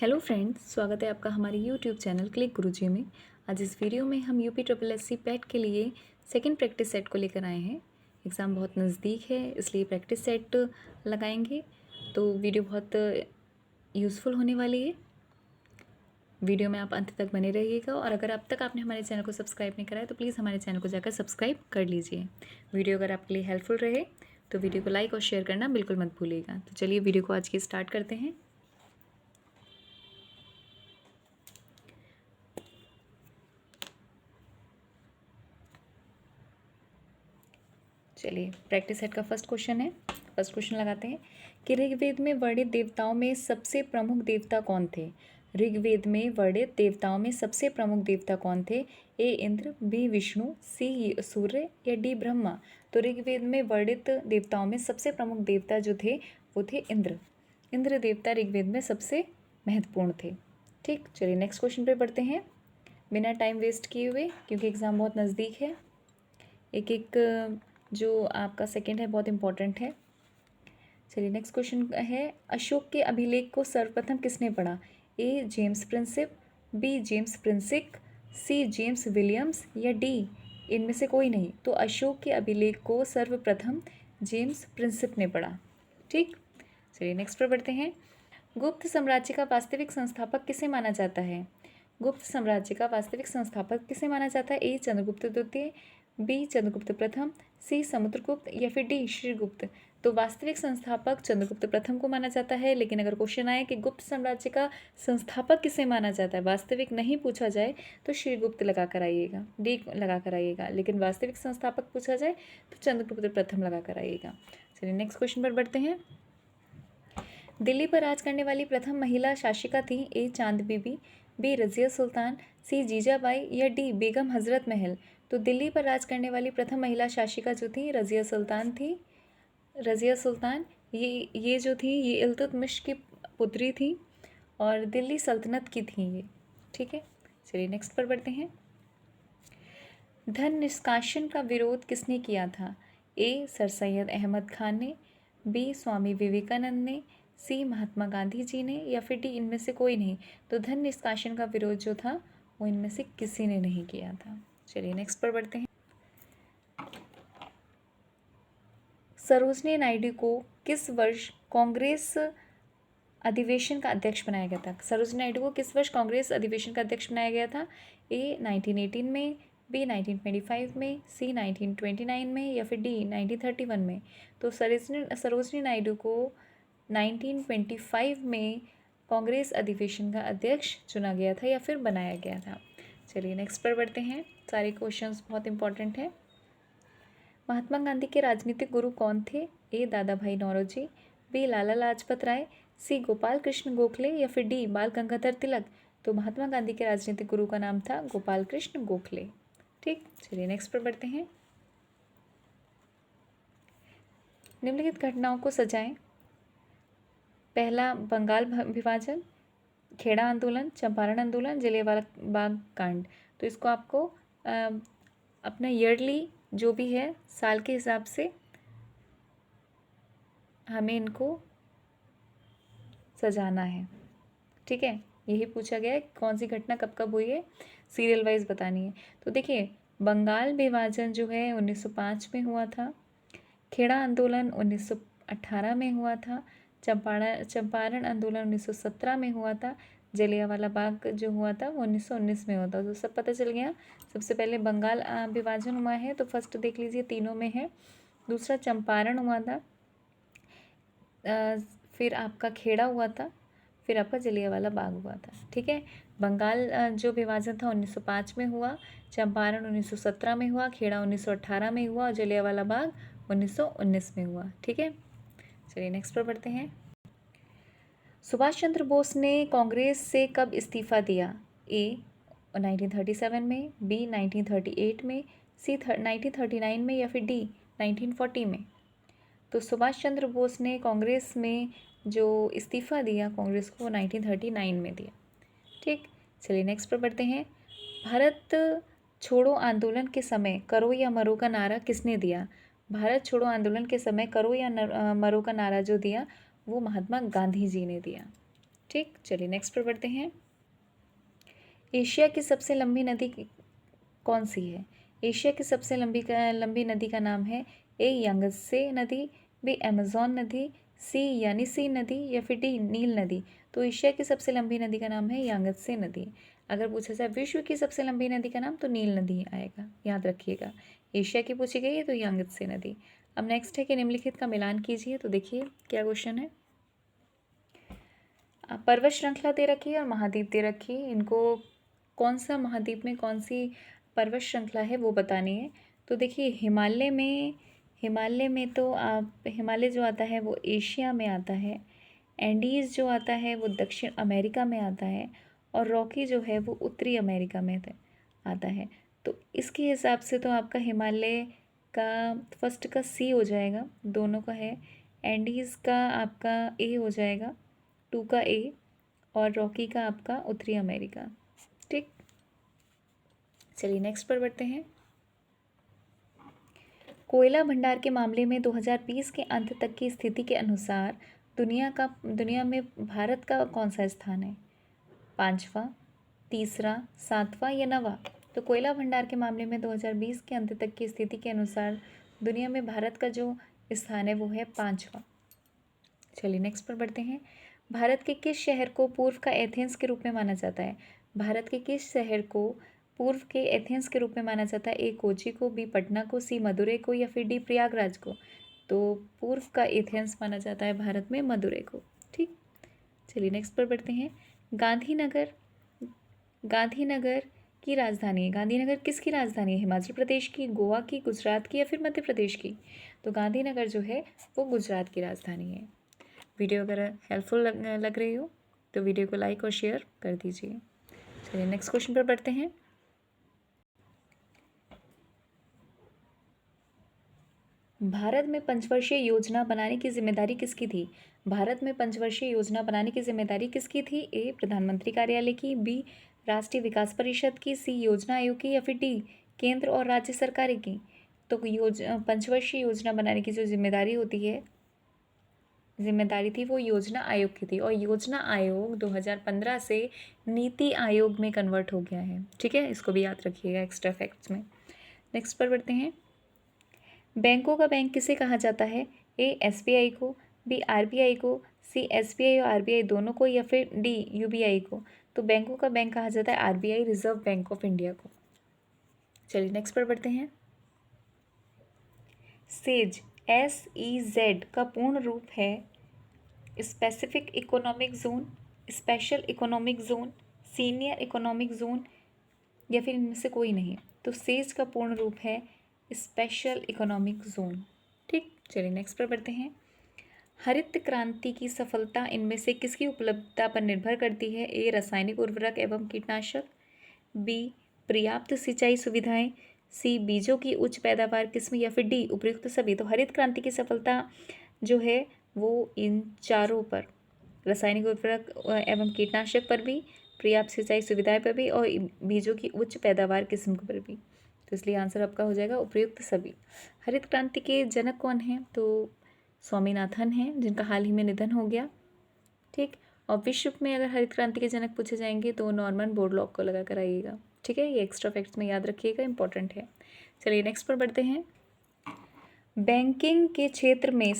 Hello friends, स्वागत है आपका हमारे यूट्यूब चैनल क्लिक गुरुजी में। आज इस वीडियो में हम UP triple S C PET के लिए सेकंड प्रैक्टिस सेट को लेकर आए हैं। एग्ज़ाम बहुत नज़दीक है, इसलिए प्रैक्टिस सेट लगाएंगे, तो वीडियो बहुत यूज़फुल होने वाली है। वीडियो में आप अंत तक बने रहिएगा और अगर अब तक आपने हमारे चैनल को सब्सक्राइब नहीं करा है तो प्लीज़ हमारे चैनल को जाकर सब्सक्राइब कर लीजिए। वीडियो अगर आपके लिए हेल्पफुल रहे तो वीडियो को लाइक और शेयर करना बिल्कुल मत भूलिएगा। तो चलिए वीडियो को आज की स्टार्ट करते हैं। चलिए प्रैक्टिस सेट का फर्स्ट क्वेश्चन है। फर्स्ट क्वेश्चन लगाते हैं कि ऋग्वेद में वर्णित देवताओं में सबसे प्रमुख देवता कौन थे। ऋग्वेद में वर्णित देवताओं में सबसे प्रमुख देवता कौन थे। ए इंद्र, बी विष्णु, सी सूर्य या डी ब्रह्मा। तो ऋग्वेद में वर्णित देवताओं में सबसे प्रमुख देवता जो थे वो थे इंद्र। इंद्र देवता ऋग्वेद में सबसे महत्वपूर्ण थे। ठीक, चलिए नेक्स्ट क्वेश्चन पे बढ़ते हैं बिना टाइम वेस्ट किए हुए, क्योंकि एग्ज़ाम बहुत नज़दीक है। एक एक जो आपका सेकंड है बहुत इम्पोर्टेंट है। चलिए नेक्स्ट क्वेश्चन है, अशोक के अभिलेख को सर्वप्रथम किसने पढ़ा। A James Prinsep, B James प्रिंसिक, सी जेम्स विलियम्स या डी इनमें से कोई नहीं। तो अशोक के अभिलेख को सर्वप्रथम जेम्स प्रिंसिप ने पढ़ा। ठीक, चलिए नेक्स्ट पर बढ़ते हैं। गुप्त साम्राज्य का वास्तविक संस्थापक किसे माना जाता है। गुप्त साम्राज्य का वास्तविक संस्थापक किसे माना जाता है। ए चंद्रगुप्त द्वितीय, बी चंद्रगुप्त प्रथम, सी समुद्रगुप्त या फिर डी श्रीगुप्त। तो वास्तविक संस्थापक चंद्रगुप्त प्रथम को माना जाता है, लेकिन अगर क्वेश्चन आए कि गुप्त साम्राज्य का संस्थापक किसे माना जाता है, वास्तविक नहीं पूछा जाए तो श्रीगुप्त लगा कर आइएगा, डी लगा कर आइएगा। लेकिन वास्तविक संस्थापक पूछा जाए तो चंद्रगुप्त प्रथम लगा कर आइएगा। चलिए नेक्स्ट क्वेश्चन पर बढ़ते हैं। दिल्ली पर राज करने वाली प्रथम महिला शासिका थी। ए चांद बीबी, बी रजिया सुल्तान, सी जीजाबाई या डी बेगम हजरत महल। तो दिल्ली पर राज करने वाली प्रथम महिला शासिका जो थी रजिया सुल्तान थी। रजिया सुल्तान ये जो थी ये इल्तुतमिश की पुत्री थी और दिल्ली सल्तनत की थी ये। ठीक है, चलिए नेक्स्ट पर बढ़ते हैं। धन निष्कासन का विरोध किसने किया था। ए सर सैयद अहमद खान ने, बी स्वामी विवेकानंद ने, सी महात्मा गांधी जी ने या फिर डी इनमें से कोई नहीं। तो धन निष्कासन का विरोध जो था वो इनमें से किसी ने नहीं किया था। चलिए नेक्स्ट पर बढ़ते हैं। सरोजनी नायडू को किस वर्ष कांग्रेस अधिवेशन का अध्यक्ष बनाया गया था। सरोजनी नायडू को किस वर्ष कांग्रेस अधिवेशन का अध्यक्ष बनाया गया था। ए 1918 में, बी 1925 में, सी 1929 में या फिर डी 1931 में। तो सरोजनी नायडू को 1925 में कांग्रेस अधिवेशन का अध्यक्ष चुना गया था या फिर बनाया गया था। चलिए नेक्स्ट पर बढ़ते हैं। सारे क्वेश्चंस बहुत इंपॉर्टेंट हैं। महात्मा गांधी के राजनीतिक गुरु कौन थे। ए दादा भाई नौरोजी, बी लाला लाजपत राय, सी गोपाल कृष्ण गोखले या फिर डी बाल गंगाधर तिलक। तो महात्मा गांधी के राजनीतिक गुरु का नाम था गोपाल कृष्ण गोखले। ठीक, चलिए नेक्स्ट पर बढ़ते हैं। निम्नलिखित घटनाओं को सजाएं। पहला बंगाल विभाजन, खेड़ा आंदोलन, चंपारण आंदोलन, जलियांवाला बाग कांड। तो इसको आपको अपना ईयरली जो भी है साल के हिसाब से हमें इनको सजाना है। ठीक है, यही पूछा गया है कौन सी घटना कब कब हुई है, सीरियल वाइज बतानी है। तो देखिए, बंगाल विभाजन जो है 1905 में हुआ था, खेड़ा आंदोलन 1918 में हुआ था, चंपारण आंदोलन 1917 में हुआ था, जलियांवाला बाग जो हुआ था वो 1919 में हुआ था। तो सब पता चल गया। सबसे पहले बंगाल विभाजन हुआ है तो फर्स्ट देख लीजिए तीनों में है। दूसरा चंपारण हुआ था, फिर आपका खेड़ा हुआ था, फिर आपका जलियांवाला बाग हुआ था। ठीक है, बंगाल जो विभाजन था 1905 में हुआ, चंपारण 1917 में हुआ, खेड़ा 1918 में हुआ और जलियांवाला बाग 1919 में हुआ। ठीक है, चलिए नेक्स्ट पर बढ़ते हैं। सुभाष चंद्र बोस ने कांग्रेस से कब इस्तीफा दिया। ए 1937 में, बी 1938 में, सी 1939 में या फिर डी 1940 में। तो सुभाष चंद्र बोस ने कांग्रेस में जो इस्तीफ़ा दिया कांग्रेस को 1939 में दिया। ठीक, चलिए नेक्स्ट पर बढ़ते हैं। भारत छोड़ो आंदोलन के समय करो या मरो का नारा किसने दिया। भारत छोड़ो आंदोलन के समय करो या मरो का नारा जो दिया वो महात्मा गांधी जी ने दिया। ठीक, चलिए नेक्स्ट पर बढ़ते हैं। एशिया की सबसे लंबी नदी कौन सी है? एशिया की सबसे लंबी नदी का नाम है ए यांगत्से नदी, बी अमेजोन नदी, सी यानीसी नदी या फिर डी नील नदी। तो एशिया की सबसे लंबी नदी का नाम है यांगत्से नदी। अगर पूछा जाए विश्व की सबसे लंबी नदी का नाम तो नील नदी आएगा, याद रखिएगा। एशिया की पूछी गई है तो यांगत्से नदी। अब नेक्स्ट है कि निम्नलिखित का मिलान कीजिए। तो देखिए क्या क्वेश्चन है। पर्वत श्रृंखला दे रखी है और महाद्वीप दे रखी है। इनको कौन सा महाद्वीप में कौन सी पर्वत श्रृंखला है वो बतानी है। तो देखिए हिमालय में तो आप हिमालय जो आता है वो एशिया में आता है, एंडीज़ जो आता है वो दक्षिण अमेरिका में आता है, और रॉकी जो है वो उत्तरी अमेरिका में आता है। तो इसके हिसाब से तो आपका हिमालय का फर्स्ट का सी हो जाएगा, दोनों का है। एंडीज़ का आपका ए हो जाएगा, 2 का ए, और रॉकी का आपका उत्तरी अमेरिका। ठीक, चलिए नेक्स्ट पर बढ़ते हैं। कोयला भंडार के मामले में 2020 के अंत तक की स्थिति के अनुसार दुनिया में भारत का कौन सा स्थान है? 5वां, तीसरा, 7वां या 9वां? तो कोयला भंडार के मामले में 2020 के अंत तक की स्थिति के अनुसार दुनिया में भारत का जो स्थान है वो है 5वां। चलिए नेक्स्ट पर बढ़ते हैं। भारत के किस शहर को पूर्व का एथेंस के रूप में माना जाता है? भारत के किस शहर को पूर्व के एथेंस के रूप में माना जाता है? ए कोची को, बी पटना को, सी मदुरै को या फिर डी प्रयागराज को? तो पूर्व का एथेंस माना जाता है भारत में मदुरै को। ठीक, चलिए नेक्स्ट पर बढ़ते हैं। गांधीनगर की राजधानी है। गांधीनगर किसकी राजधानी है? हिमाचल प्रदेश की, गोवा की, गुजरात की या फिर मध्य प्रदेश की? तो गांधीनगर जो है वो गुजरात की राजधानी है। वीडियो अगर हेल्पफुल लग रही हो तो वीडियो को लाइक और शेयर कर दीजिए। चलिए नेक्स्ट क्वेश्चन पर बढ़ते हैं। भारत में पंचवर्षीय योजना बनाने की जिम्मेदारी किसकी थी? भारत में पंचवर्षीय योजना बनाने की जिम्मेदारी किसकी थी? ए प्रधानमंत्री कार्यालय की, बी राष्ट्रीय विकास परिषद की, सी योजना आयोग की या फिर डी केंद्र और राज्य सरकारें की? तो पंचवर्षीय योजना बनाने की जो जिम्मेदारी थी वो योजना आयोग की थी, और योजना आयोग 2015 से नीति आयोग में कन्वर्ट हो गया है। ठीक है, इसको भी याद रखिएगा एक्स्ट्रा फैक्ट्स में। नेक्स्ट पर बढ़ते हैं। बैंकों का बैंक किसे कहा जाता है? ए एसबीआई को, बी आरबीआई को, सी एसबीआई और आरबीआई दोनों को या फिर डी यूबीआई को? तो बैंकों का बैंक कहा जाता है RBI, reserve bank of India को। चलिए नेक्स्ट पर बढ़ते हैं। सेज SEZ का पूर्ण रूप है specific economic zone, special economic zone, senior economic zone या फिर इनमें से कोई नहीं? तो सेज का पूर्ण रूप है स्पेशल इकोनॉमिक जोन। ठीक, चलिए नेक्स्ट पर बढ़ते हैं। हरित क्रांति की सफलता इनमें से किसकी उपलब्धता पर निर्भर करती है? ए रासायनिक उर्वरक एवं कीटनाशक, बी पर्याप्त सिंचाई सुविधाएं, सी बीजों की उच्च पैदावार किस्म या फिर डी उपयुक्त सभी? तो हरित क्रांति की सफलता जो है वो इन चारों पर, रासायनिक उर्वरक एवं कीटनाशक पर भी, पर्याप्त सिंचाई सुविधाएं पर भी और बीजों की उच्च पैदावार किस्म पर भी। तो इसलिए आंसर आपका हो जाएगा उपयुक्त सभी। हरित क्रांति के जनक कौन हैं? तो स्वामीनाथन हैं, जिनका हाल ही में निधन हो गया। ठीक, और विश्व में अगर हरित क्रांति के जनक पूछे जाएंगे तो नॉर्मन बोरलॉग को लगा कर आइएगा। ठीक है, ये एक्स्ट्रा फैक्ट्स में याद रखिएगा, इंपॉर्टेंट है। चलिए नेक्स्ट पर बढ़ते हैं। बैंकिंग के क्षेत्र में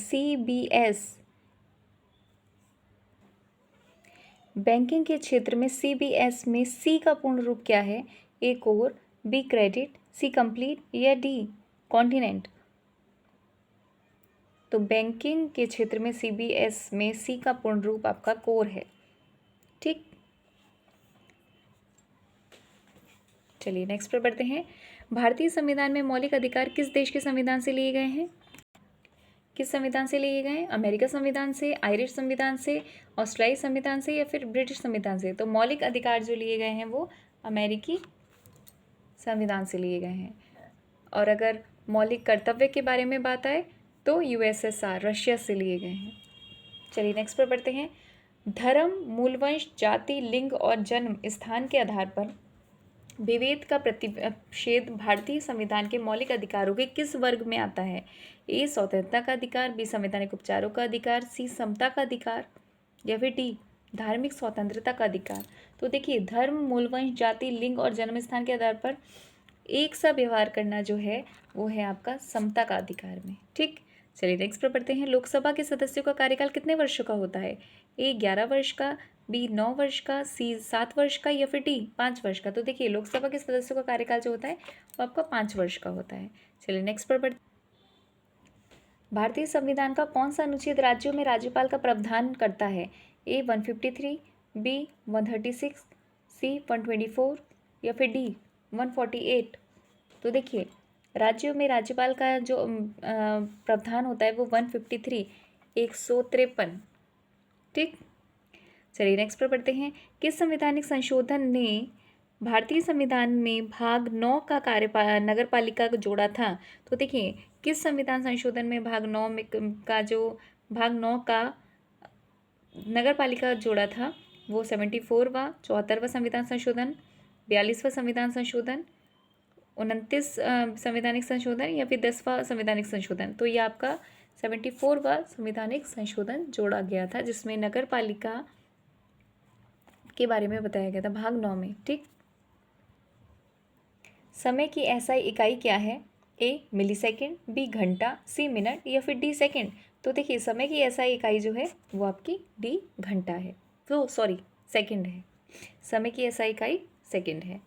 CBS में सी का पूर्ण रूप क्या है? ए कोर, बी क्रेडिट, सी कंप्लीट या डी कॉन्टिनेंट? तो बैंकिंग के क्षेत्र में CBS में सी का पूर्ण रूप आपका कोर है। ठीक, चलिए नेक्स्ट पर बढ़ते हैं। भारतीय संविधान में मौलिक अधिकार किस देश के संविधान से लिए गए हैं? किस संविधान से लिए गए हैं? अमेरिका संविधान से, आयरिश संविधान से, ऑस्ट्रेलियाई संविधान से या फिर ब्रिटिश संविधान से? तो मौलिक अधिकार जो लिए गए हैं वो अमेरिकी संविधान से लिए गए हैं। और अगर मौलिक कर्तव्य के बारे में बात आए तो USSR रशिया से लिए गए हैं। चलिए नेक्स्ट पर बढ़ते हैं। धर्म, मूलवंश, जाति, लिंग और जन्म स्थान के आधार पर विभेद का प्रतिषेध भारतीय संविधान के मौलिक अधिकारों के किस वर्ग में आता है? ए स्वतंत्रता का अधिकार, बी संवैधानिक उपचारों का अधिकार, सी समता का अधिकार या फिर डी धार्मिक स्वतंत्रता का अधिकार। तो देखिए धर्म, मूल वंश, जाति, लिंग और जन्म स्थान के आधार पर एक सा व्यवहार करना जो है वो है आपका समता का अधिकार में। ठीक, चलिए नेक्स्ट पर पढ़ते हैं। लोकसभा के सदस्यों का कार्यकाल कितने वर्षों का होता है? ए 11 वर्ष का, बी 9 वर्ष का, सी 7 वर्ष का या फिर डी 5 वर्ष का। तो देखिए लोकसभा के सदस्यों का कार्यकाल जो होता है वो आपका 5 वर्ष का होता है। चलिए नेक्स्ट पर पढ़ते। भारतीय संविधान का कौन सा अनुच्छेद राज्यों में राज्यपाल का प्रावधान करता है? ए 153, बी 136, सी 124 या फिर डी 148। तो देखिए राज्यों में राज्यपाल का जो प्रावधान होता है वो 153, 153। ठीक, चलिए नेक्स्ट पर पढ़ते हैं। किस संवैधानिक संशोधन ने भारतीय संविधान में भाग 9 का नगर पालिका को जोड़ा था? तो देखिए किस संविधान संशोधन में भाग 9 में का जो भाग 9 का नगर पालिका जोड़ा था वो 74वां, 74वां संविधान संशोधन, 42वां संविधान संशोधन, 29 संवैधानिक संशोधन या फिर 10वां संवैधानिक संशोधन। तो ये आपका 74वां संवैधानिक संशोधन जोड़ा गया था जिसमें नगर पालिका के बारे में बताया गया था भाग 9 में। ठीक, समय की एसआई इकाई क्या है? ए मिलीसेकंड, बी घंटा, सी मिनट या फिर डी सेकंड। तो देखिए समय की एसआई इकाई जो है वो आपकी डी घंटा है, तो सॉरी सेकंड है। समय की एसआई इकाई सेकंड है।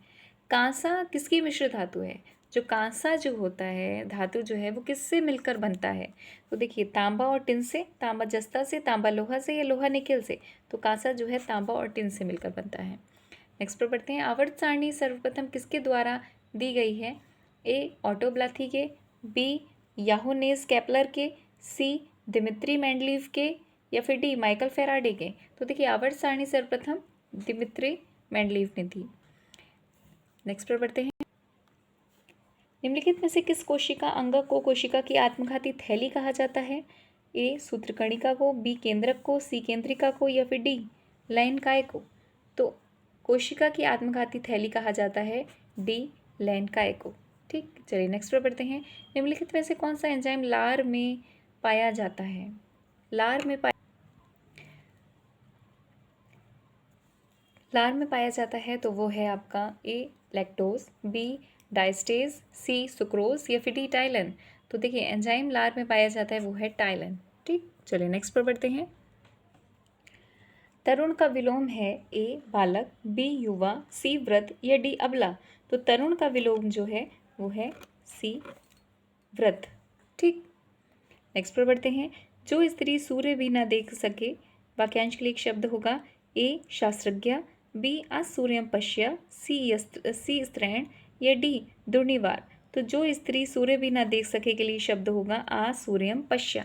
कांसा किसकी मिश्र धातु है? जो कांसा जो होता है धातु जो है वो किससे मिलकर बनता है? तो देखिए तांबा और टिन से, तांबा जस्ता से, तांबा लोहा से या लोहा निकेल से। तो कांसा जो है तांबा और टिन से मिलकर बनता है। नेक्स्ट पर पढ़ते हैं। आवर्त सारणी सर्वप्रथम किसके द्वारा दी गई है? ए ऑटो ब्लाथी के, बी याहोनेस केपलर के, सी दिमित्री मेंडलीव के या फिर डी माइकल फेराडे के। तो देखिए आवर्त सारणी सर्वप्रथम दिमित्री मेंडलीव ने दी। नेक्स्ट पर पढ़ते हैं। निम्नलिखित में से किस कोशिका अंग को कोशिका की आत्मघाती थैली कहा जाता है? ए सूत्रकणिका को, बी केंद्रक को, सी केंद्रिका को या फिर डी लैनकाय को। तो कोशिका की आत्मघाती थैली कहा जाता है डी लैनकाय को। ठीक, चलिए नेक्स्ट पर पढ़ते हैं। निम्नलिखित में से कौन सा एंजाइम लार में पाया जाता है? लार में पाया जाता है तो वो है आपका ए लैक्टोज, बी डाइस्टेज, सी सुक्रोज या फिर डी टाइलन। तो देखिए एंजाइम लार में पाया जाता है वो है टाइलन। ठीक, चलिए नेक्स्ट पर बढ़ते हैं। तरुण का विलोम है ए बालक, बी युवा, सी वृद्ध या डी अबला। तो तरुण का विलोम जो है वो है सी वृद्ध। ठीक, नेक्स्ट पर बढ़ते हैं। जो स्त्री सूर्य भी ना देख सके, वाक्यांश के लिए एक शब्द होगा ए शास्त्रज्ञ, बी आसूर्यम पश्य, सी स्त्रैण या डी दुर्निवार। तो जो स्त्री सूर्य भी ना देख सके के लिए शब्द होगा आसूर्यम पश्य।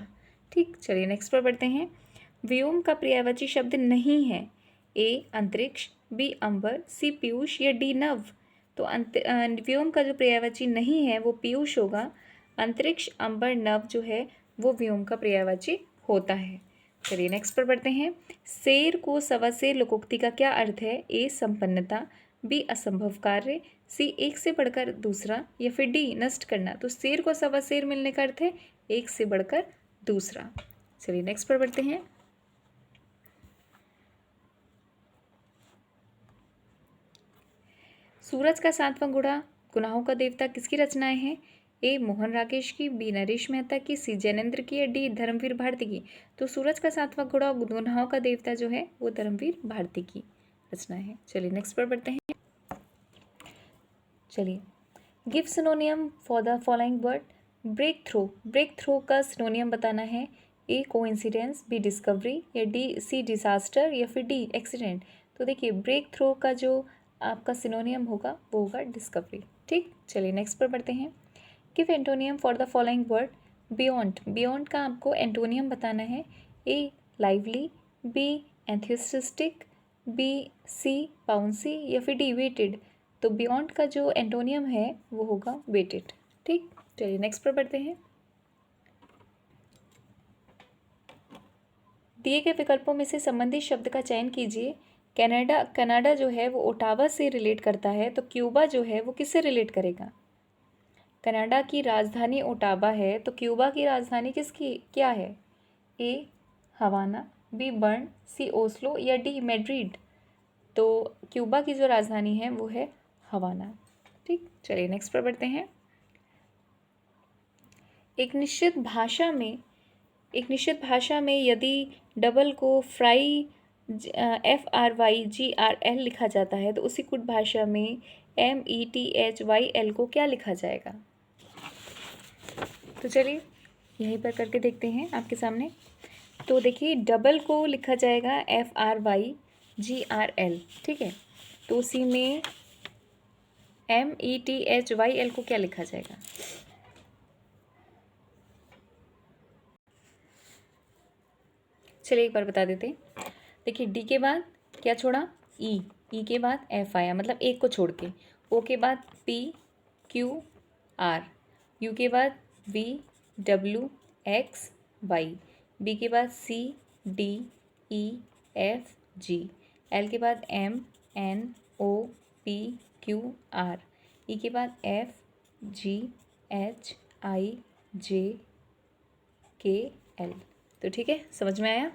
ठीक, चलिए नेक्स्ट पर बढ़ते हैं। व्योम का पर्यायवाची शब्द नहीं है। ए अंतरिक्ष, बी अंबर, सी पीयूष या डी नभ। तो व्योम का जो पर्यायवाची नहीं है वो पीयूष होगा। अंतरिक्ष, अंबर, नभ जो है वो व्योम का पर्यायवाची होता है। चलिए नेक्स्ट पर बढ़ते हैं। शेर को सवा शेर लोकोक्ति का क्या अर्थ है? ए संपन्नता, बी असंभव कार्य, सी एक से बढ़कर दूसरा या फिर डी नष्ट करना। तो शेर को सवा शेर मिलने का अर्थ है एक से बढ़कर दूसरा। चलिए नेक्स्ट पर बढ़ते हैं। सूरज का 7वां घोड़ा गुनाहों का देवता किसकी रचनाएं हैं? ए मोहन राकेश की, बी नरेश मेहता की, सी जैनेन्द्र की या डी धर्मवीर भारती की। तो सूरज का 7वां घोड़ा गुनाहों का देवता जो है वो धर्मवीर भारती की रचना है। चलिए नेक्स्ट पर बढ़ते हैं। चलिए give synonym for the following word. Break through का सिनोनियम बताना है। ए कोइंसिडेंस, बी डिस्कवरी या डी सी डिजास्टर या फिर डी एक्सीडेंट। तो देखिए ब्रेक थ्रो का जो आपका सिनोनियम होगा वो होगा डिस्कवरी। ठीक, चलिए नेक्स्ट पर बढ़ते हैं। Give antonym for the following word. Beyond का आपको एंटोनियम बताना है। A lively, B enthusiastic, B C bouncy या फिर डी वेटेड। तो बियॉन्ड का जो एंटोनियम है वो होगा वेटेड। ठीक, चलिए नेक्स्ट पर बढ़ते हैं। दिए गए विकल्पों में से संबंधित शब्द का चयन कीजिए। कनाडा जो है वो ओटावा से रिलेट करता है, तो क्यूबा जो है वो किससे रिलेट करेगा? कनाडा की राजधानी ओटावा है तो क्यूबा की राजधानी किसकी क्या है? ए हवाना, बी बर्न, सी ओस्लो या डी मैड्रिड? तो क्यूबा की जो राजधानी है वो है हवाना। ठीक, चलिए नेक्स्ट पर बढ़ते हैं। एक निश्चित भाषा में यदि डबल को फ्राई FRYGRL लिखा जाता है तो उसी कुट भाषा में METHYL को क्या लिखा जाएगा? तो चलिए यहीं पर करके देखते हैं आपके सामने। तो देखिए डबल को लिखा जाएगा FRYGRL, ठीक है। तो उसी में METHYL को क्या लिखा जाएगा? चलिए एक बार बता देते हैं। देखिए डी के बाद क्या छोड़ा? ई के बाद एफ आया, मतलब एक को छोड़ के। ओ के बाद P Q R, यू के बाद V W X Y, B के बाद C D E F G, L के बाद M N O P Q R, ई के बाद F G H I J K L। तो ठीक है, समझ में आया?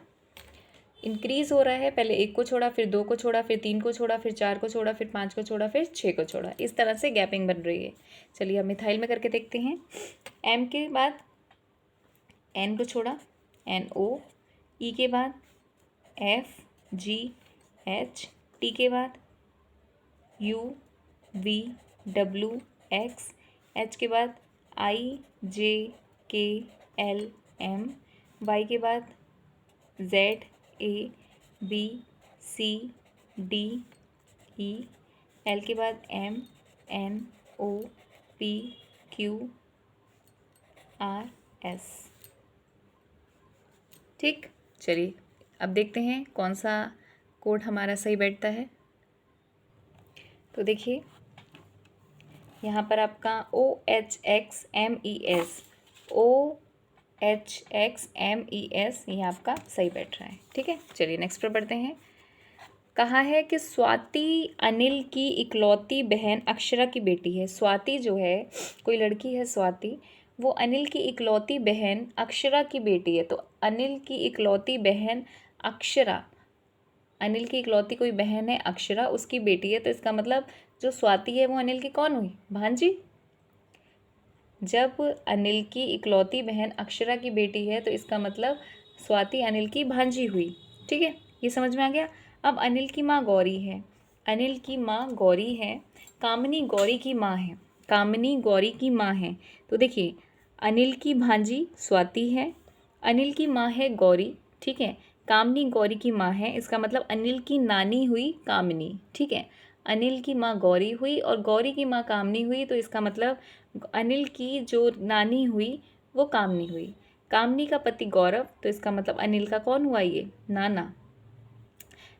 इंक्रीज हो रहा है, पहले एक को छोड़ा, फिर दो को छोड़ा, फिर तीन को छोड़ा, फिर चार को छोड़ा, फिर पाँच को छोड़ा, फिर छः को छोड़ा। इस तरह से गैपिंग बन रही है। चलिए अब मिथाइल में करके देखते हैं। एम के बाद एन को छोड़ा, NO, ई के बाद F G H, टी के बाद U V W X, H के बाद I J K L M, Y के बाद Z A B C D E, L के बाद M N O P Q R S। ठीक, चलिए अब देखते हैं कौन सा कोड हमारा सही बैठता है। तो देखिए यहाँ पर आपका OHXMES, OHXMES ये आपका सही बैठ रहा है। ठीक है, चलिए नेक्स्ट पर बढ़ते हैं। कहा है कि स्वाति अनिल की इकलौती बहन अक्षरा की बेटी है। स्वाति जो है, कोई लड़की है स्वाति, वो अनिल की इकलौती बहन अक्षरा की बेटी है। तो अनिल की इकलौती बहन अक्षरा, अनिल की इकलौती कोई बहन है अक्षरा, उसकी बेटी है। तो इसका मतलब जो स्वाति है वो अनिल की कौन हुई? भांजी। जब अनिल की इकलौती बहन अक्षरा की बेटी है तो इसका मतलब स्वाति अनिल की भांजी हुई। ठीक है, ये समझ में आ गया। अब अनिल की माँ गौरी है, अनिल की माँ गौरी है, कामिनी गौरी की माँ है, कामिनी गौरी की माँ है। तो देखिए अनिल की भांजी स्वाति है, अनिल की माँ है गौरी, ठीक है, कामिनी गौरी की माँ है। इसका मतलब अनिल की नानी हुई कामिनी। ठीक है, अनिल की माँ गौरी हुई और गौरी की माँ कामिनी हुई। तो इसका मतलब अनिल की जो नानी हुई वो कामिनी हुई। कामिनी का पति गौरव, तो इसका मतलब अनिल का कौन हुआ? ये नाना।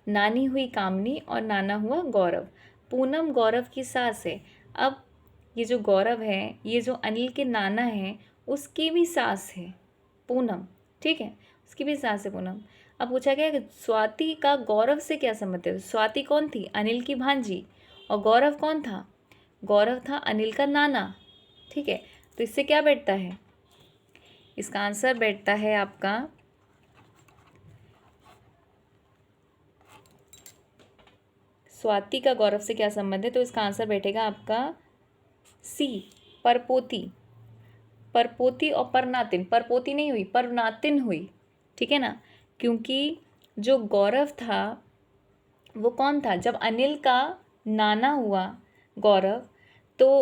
नानी हुई कामिनी और नाना हुआ गौरव। पूनम गौरव की सास है। अब ये जो गौरव है, ये जो अनिल के नाना हैं, उसकी भी सास है पूनम। ठीक है, उसकी भी सास है पूनम। अब पूछा गया कि स्वाति का गौरव से क्या संबंध है? स्वाति कौन थी? अनिल की भांजी। और गौरव कौन था? गौरव था अनिल का नाना। ठीक है, तो इससे क्या बैठता है? इसका आंसर बैठता है आपका स्वाति का गौरव से क्या संबंध है? तो इसका आंसर बैठेगा आपका सी, परपोती। परपोती और परनातिन, परपोती नहीं हुई, परनातिन हुई। ठीक है ना, क्योंकि जो गौरव था वो कौन था? जब अनिल का नाना हुआ गौरव, तो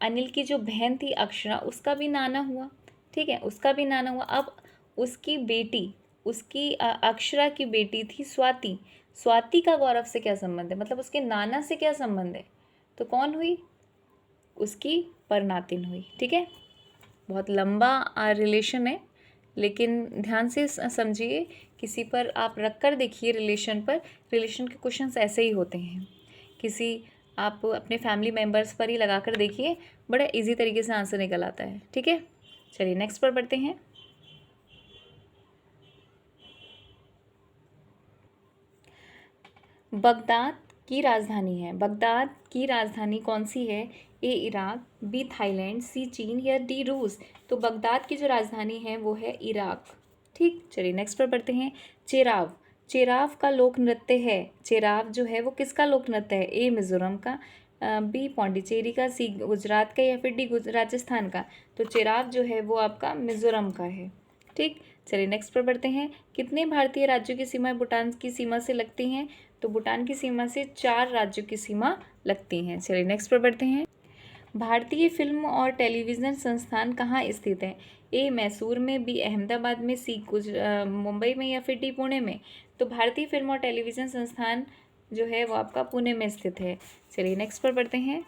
अनिल की जो बहन थी अक्षरा, उसका भी नाना हुआ। ठीक है, उसका भी नाना हुआ। अब उसकी बेटी, उसकी अक्षरा की बेटी थी स्वाति। स्वाति का गौरव से क्या संबंध है? मतलब उसके नाना से क्या संबंध है? तो कौन हुई? उसकी परनातिन हुई। ठीक है, बहुत लंबा रिलेशन है, लेकिन ध्यान से समझिए। किसी पर आप रख कर देखिए रिलेशन पर, रिलेशन के क्वेश्चंस ऐसे ही होते हैं। किसी आप अपने फैमिली मेम्बर्स पर ही लगा कर देखिए, बड़ा इजी तरीके से आंसर निकल आता है। ठीक है, चलिए नेक्स्ट पर बढ़ते हैं। बगदाद की राजधानी है, बगदाद की राजधानी कौन सी है? ए इराक, बी थाईलैंड, सी चीन या डी रूस? तो बगदाद की जो राजधानी है वो है इराक। ठीक, चलिए नेक्स्ट पर बढ़ते हैं। चेराव, चेराव का लोक नृत्य है। चेराव जो है वो किसका लोक नृत्य है? ए मिजोरम का, बी पौंडीचेरी का, सी गुजरात का, या फिर डी राजस्थान का। तो चेराव जो है वो आपका मिजोरम का है। ठीक, चलिए नेक्स्ट पर बढ़ते हैं। कितने भारतीय राज्यों की सीमा भूटान की सीमा से लगती हैं? तो भूटान की सीमा से 4 राज्यों की सीमा लगती हैं। चलिए नेक्स्ट पर बढ़ते हैं। भारतीय फिल्म और टेलीविज़न संस्थान कहाँ स्थित है? ए मैसूर में, बी अहमदाबाद में, सी मुंबई में, या फिर डी पुणे में। तो भारतीय फिल्म और टेलीविज़न संस्थान जो है वो आपका पुणे में स्थित है। चलिए नेक्स्ट पर बढ़ते हैं।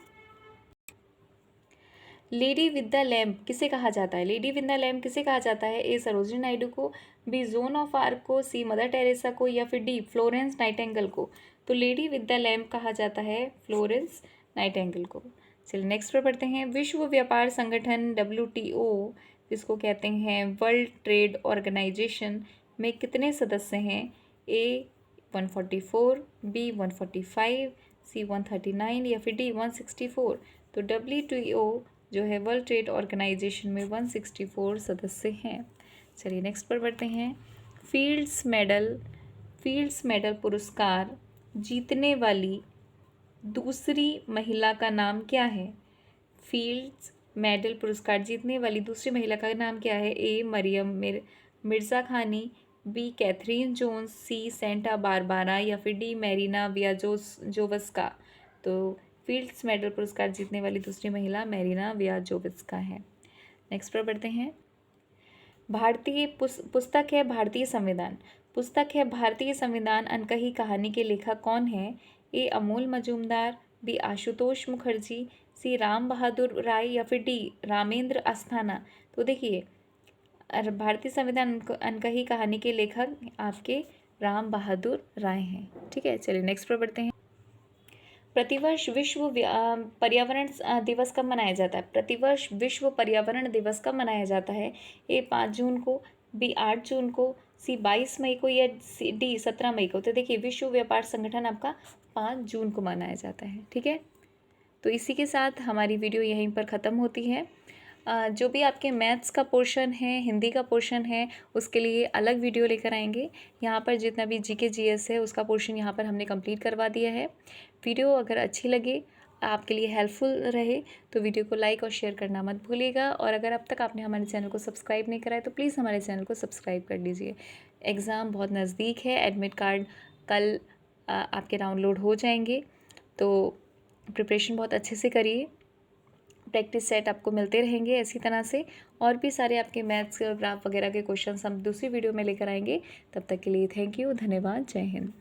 लेडी विद द लैम्प किसे कहा जाता है? लेडी विद द लैम्प किसे कहा जाता है? ए सरोजिनी नायडू को, बी जोन ऑफ आर्क को, सी मदर टेरेसा को, या फिर डी फ्लोरेंस नाइटेंगल को। तो लेडी विद द लैम्प कहा जाता है फ्लोरेंस नाइटेंगल को। चलिए नेक्स्ट पर पढ़ते हैं। विश्व व्यापार संगठन WTO जिसको कहते हैं वर्ल्ड ट्रेड ऑर्गेनाइजेशन में कितने सदस्य हैं? ए 144, बी 145, सी 139, या फिर डी 164। तो WTO जो है वर्ल्ड ट्रेड ऑर्गेनाइजेशन में 164 सदस्य हैं। चलिए नेक्स्ट पर बढ़ते हैं। फील्ड्स मेडल पुरस्कार जीतने वाली दूसरी महिला का नाम क्या है? फील्ड्स मेडल पुरस्कार जीतने वाली दूसरी महिला का नाम क्या है? ए मरियम मिर्ज़ा खानी, बी कैथरीन जोन्स, सी सेंटा बारबारा, या फिर डी मैरीना वियाजोवस्का। तो फील्ड्स मेडल पुरस्कार जीतने वाली दूसरी महिला मैरीना वियाजोवस्का है। नेक्स्ट पर बढ़ते हैं। भारतीय पुस्तक है भारतीय संविधान। पुस्तक है भारतीय संविधान अनकही कहानी के लेखक कौन है? ए अमोल मजूमदार, बी आशुतोष मुखर्जी, सी राम बहादुर राय, या फिर डी रामेंद्र अस्थाना। तो देखिए भारतीय संविधान अनकही कहानी के लेखक आपके राम बहादुर राय हैं। ठीक है, चलिए नेक्स्ट पर बढ़ते हैं। प्रतिवर्ष विश्व पर्यावरण दिवस कब मनाया जाता है? प्रतिवर्ष विश्व पर्यावरण दिवस कब मनाया जाता है? ए 5 जून को, बी 8 जून को, सी 22 मई को, या डी 17 मई को। तो देखिए विश्व व्यापार संगठन आपका 5 जून को मनाया जाता है। ठीक है, तो इसी के साथ हमारी वीडियो यहीं पर ख़त्म होती है। जो भी आपके मैथ्स का पोर्शन है, हिंदी का पोर्शन है, उसके लिए अलग वीडियो लेकर आएंगे। यहाँ पर जितना भी GK GS है उसका पोर्शन यहाँ पर हमने कंप्लीट करवा दिया है। वीडियो अगर अच्छी लगे, आपके लिए हेल्पफुल रहे, तो वीडियो को लाइक और शेयर करना मत भूलिएगा। और अगर अब तक आपने हमारे चैनल को सब्सक्राइब नहीं करा है तो प्लीज़ हमारे चैनल को सब्सक्राइब कर लीजिए। एग्ज़ाम बहुत नज़दीक है, एडमिट कार्ड कल आपके डाउनलोड हो जाएंगे, तो प्रिपरेशन बहुत अच्छे से करिए। प्रैक्टिस सेट आपको मिलते रहेंगे इसी तरह से, और भी सारे आपके मैथ्स ग्राफ वगैरह के क्वेश्चन हम दूसरी वीडियो में लेकर आएंगे। तब तक के लिए थैंक यू, धन्यवाद, जय हिंद।